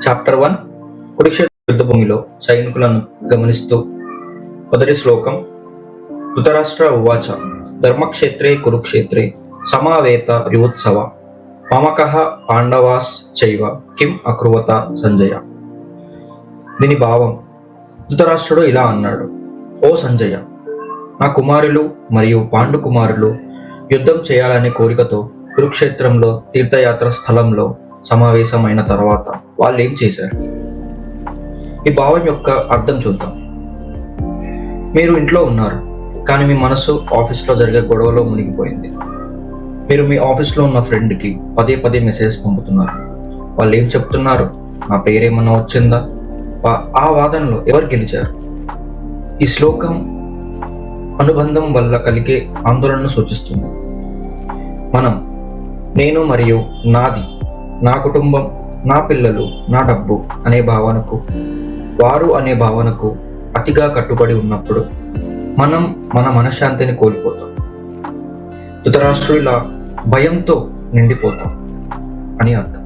Chapter 1 Kurukshetra యుద్ధభూమిలో సైనికులను గమనిస్తూ మొదటి శ్లోకం. ధృతరాష్ట్ర ఉవాచ ధర్మక్షేత్రే కురుక్షేత్రే సమావేత యువోత్సవ మమకః పాండవాస్ చైవ కిం అకృవత సంజయ. దీని భావం, ధృతరాష్ట్రుడు ఇలా అన్నాడు: ఓ సంజయ, నా కుమారులు మరియు పాండు కుమారులు యుద్ధం చేయాలనే కోరికతో కురుక్షేత్రంలో తీర్థయాత్ర స్థలంలో సమావేశమైన తర్వాత వాళ్ళు ఏం చేశారు? ఈ భావం యొక్క అర్థం చూద్దాం. మీరు ఇంట్లో ఉన్నారు, కానీ మీ మనసు ఆఫీస్లో జరిగే గొడవలో మునిగిపోయింది. మీరు మీ ఆఫీస్లో ఉన్న ఫ్రెండ్కి పదే పదే మెసేజ్ పంపుతున్నారు. వాళ్ళు ఏం చెప్తున్నారు? నా పేరేమన్నా వచ్చిందా? ఆ వాదనలో ఎవరు గెలిచారు? ఈ శ్లోకం అనుబంధం వల్ల కలిగే ఆందోళనను సూచిస్తుంది. మనం నేను మరియు నాది, నా కుటుంబం, నా పిల్లలు, నా డబ్బు అనే భావనకు, వారు అనే భావనకు అతిగా కట్టుబడి ఉన్నప్పుడు మనం మన మనశ్శాంతిని కోల్పోతాం. ధృతరాష్ట్రుడిలా భయంతో నిండిపోతాం అని అర్థం.